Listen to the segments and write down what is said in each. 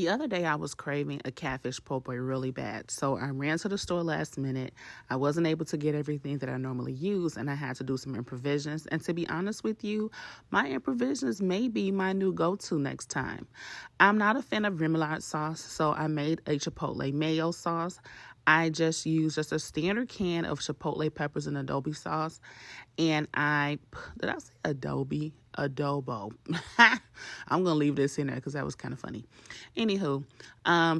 The other day I was craving a Catfish Po Boy really bad, so I ran to the store last minute. I wasn't able to get everything that I normally use, and I had to do some improvisations. And to be honest with you, my improvisations may be my new go-to next time. I'm not a fan of remoulade sauce, so I made a Chipotle Mayo sauce. I just used just a standard can of Chipotle peppers and adobo sauce. And did I say adobo? Adobo. I'm going to leave this in there because that was kind of funny. Anywho,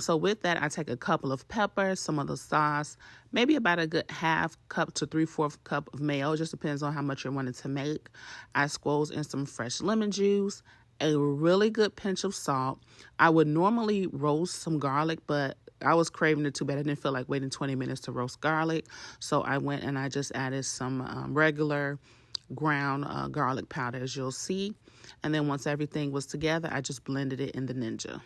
so with that, I take a couple of peppers, some of the sauce, maybe about a good half cup to 3/4 cup of mayo. It just depends on how much you're wanting to make. I squoze in some fresh lemon juice, a really good pinch of salt. I would normally roast some garlic, but I was craving it too bad. I didn't feel like waiting 20 minutes to roast garlic. So I went and I just added some regular ground garlic powder, as you'll see. And then once everything was together, I just blended it in the Ninja.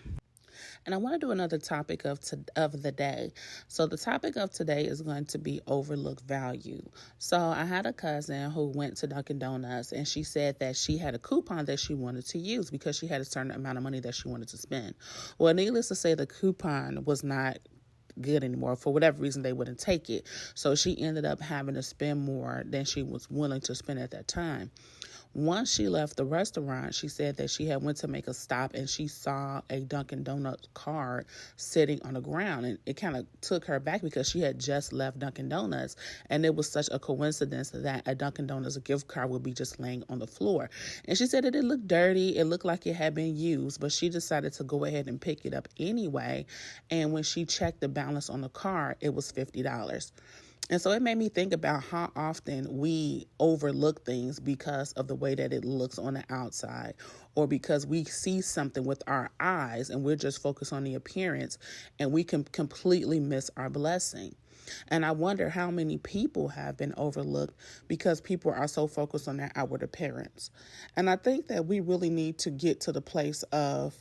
And I want to do another topic of the day. So the topic of today is going to be overlooked value. So I had a cousin who went to Dunkin' Donuts, and she said that she had a coupon that she wanted to use because she had a certain amount of money that she wanted to spend. Well, needless to say, the coupon was not good anymore. For whatever reason, they wouldn't take it. So she ended up having to spend more than she was willing to spend at that time. Once she left the restaurant, she said that she had went to make a stop and she saw a Dunkin' Donuts card sitting on the ground. And it kind of took her back because she had just left Dunkin' Donuts. And it was such a coincidence that a Dunkin' Donuts gift card would be just laying on the floor. And she said that it looked dirty. It looked like it had been used, but she decided to go ahead and pick it up anyway. And when she checked the balance on the card, it was $50. And so it made me think about how often we overlook things because of the way that it looks on the outside, or because we see something with our eyes and we're just focused on the appearance and we can completely miss our blessing. And I wonder how many people have been overlooked because people are so focused on their outward appearance. And I think that we really need to get to the place of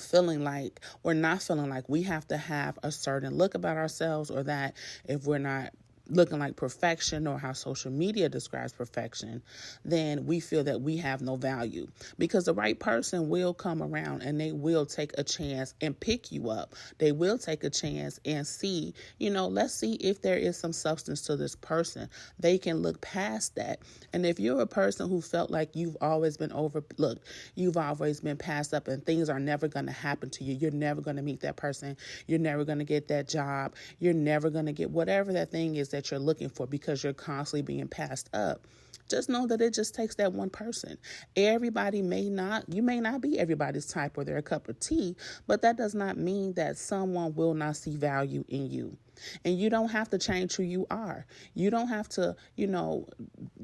feeling like or not feeling like we have to have a certain look about ourselves, or that if we're not looking like perfection or how social media describes perfection, then we feel that we have no value. Because the right person will come around and they will take a chance and pick you up. They will take a chance and see, let's see if there is some substance to this person. They can look past that. And if you're a person who felt like you've always been overlooked, you've always been passed up, and things are never going to happen to you, you're never going to meet that person, you're never going to get that job, you're never going to get whatever that thing is that you're looking for because you're constantly being passed up, just know that it just takes that one person. You may not be everybody's type or their cup of tea, but that does not mean that someone will not see value in you. And you don't have to change who you are. You don't have to,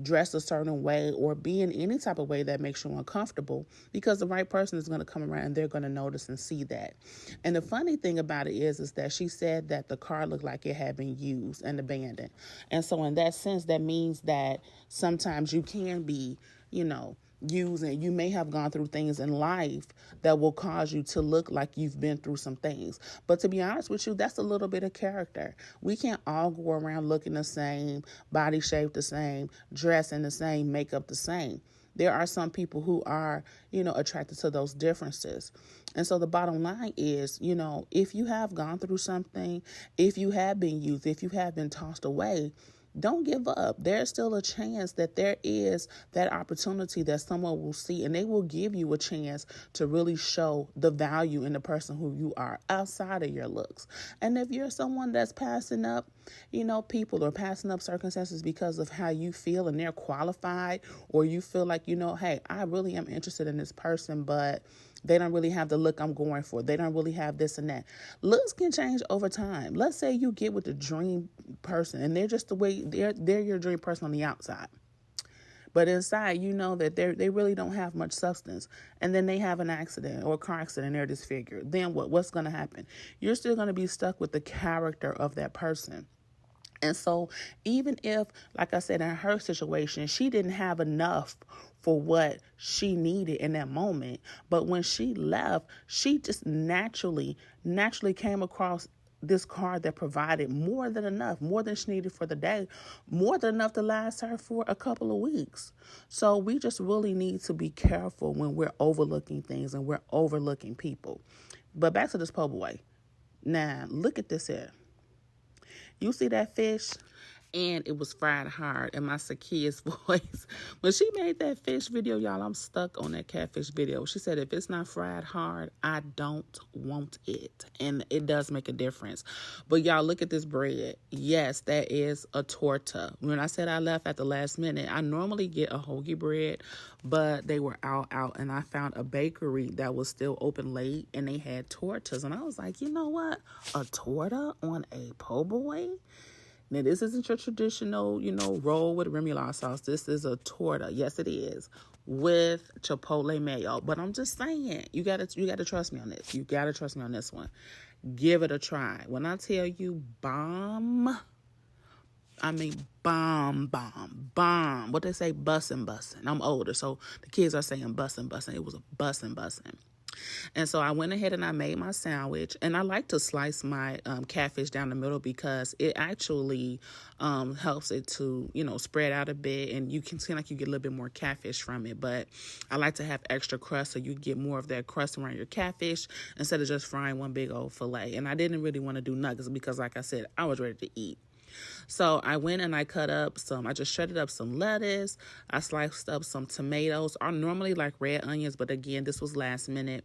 dress a certain way or be in any type of way that makes you uncomfortable, because the right person is going to come around and they're going to notice and see that. And the funny thing about it is that she said that the car looked like it had been used and abandoned. And so in that sense, that means that sometimes you can be, using. You may have gone through things in life that will cause you to look like you've been through some things. But to be honest with you, that's a little bit of character. We can't all go around looking the same, body shape the same, dressing the same, makeup the same. There are some people who are, attracted to those differences. And so the bottom line is, if you have gone through something, if you have been used, if you have been tossed away, don't give up. There's still a chance that there is that opportunity that someone will see, and they will give you a chance to really show the value in the person who you are outside of your looks. And if you're someone that's passing up, people, or passing up circumstances because of how you feel and they're qualified, or you feel like, hey, I really am interested in this person, but they don't really have the look I'm going for. They don't really have this and that. Looks can change over time. Let's say you get with the dream person and they're just the way they're your dream person on the outside. But inside, that they really don't have much substance. And then they have an accident or a car accident and they're disfigured. Then what? What's going to happen? You're still going to be stuck with the character of that person. And so even if, like I said, in her situation, she didn't have enough for what she needed in that moment, but when she left, she just naturally came across this card that provided more than enough, more than she needed for the day, more than enough to last her for a couple of weeks. So we just really need to be careful when we're overlooking things and we're overlooking people. But back to this po' boy. Now, look at this here. You see that fish? And it was fried hard. And my Sakia's voice, when she made that fish video, y'all, I'm stuck on that catfish video. She said, if it's not fried hard, I don't want it. And it does make a difference. But y'all, look at this bread. Yes, that is a torta. When I said I left at the last minute, I normally get a hoagie bread, but they were out. And I found a bakery that was still open late, and they had tortas. And I was like, you know what? A torta on a po' boy? Now, this isn't your traditional, roll with remoulade sauce. This is a torta. Yes, it is. With Chipotle Mayo. But I'm just saying, you gotta trust me on this. You gotta trust me on this one. Give it a try. When I tell you bomb, I mean bomb. What they say, bussin'. I'm older, so the kids are saying bussin'. It was a bussin'. And so I went ahead and I made my sandwich, and I like to slice my catfish down the middle because it actually helps it to, spread out a bit, and you can seem like you get a little bit more catfish from it. But I like to have extra crust so you get more of that crust around your catfish instead of just frying one big old fillet. And I didn't really want to do nuggets because, like I said, I was ready to eat. So I went and I just shredded up some lettuce. I sliced up some tomatoes. I normally like red onions, but again, this was last minute.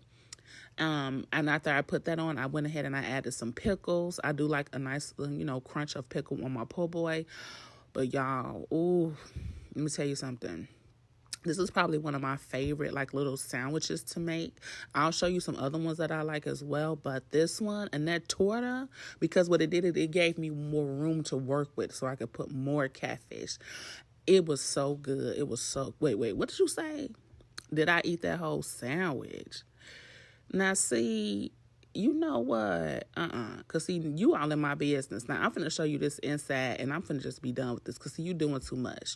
And after I put that on, I went ahead and I added some pickles. I do like a nice, crunch of pickle on my po' boy. But y'all, let me tell you something. This is probably one of my favorite little sandwiches to make. I'll show you some other ones that I like as well. But this one and that torta, because what it did, it gave me more room to work with so I could put more catfish. It was so good. It was so... Wait, what did you say? Did I eat that whole sandwich? Now, see... You know what? Because, see, you all in my business. Now, I'm finna show you this inside, and I'm finna just be done with this. Because, see, you doing too much.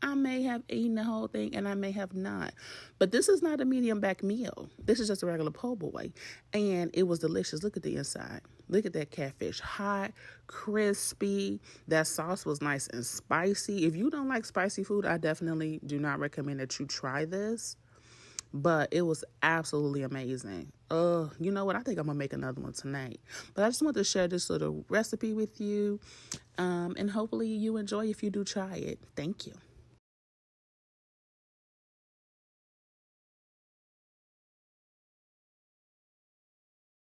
I may have eaten the whole thing, and I may have not. But this is not a medium back meal. This is just a regular po' boy. And it was delicious. Look at the inside. Look at that catfish. Hot, crispy. That sauce was nice and spicy. If you don't like spicy food, I definitely do not recommend that you try this. But it was absolutely amazing. You know what? I think I'm going to make another one tonight. But I just want to share this little recipe with you. And hopefully you enjoy if you do try it. Thank you.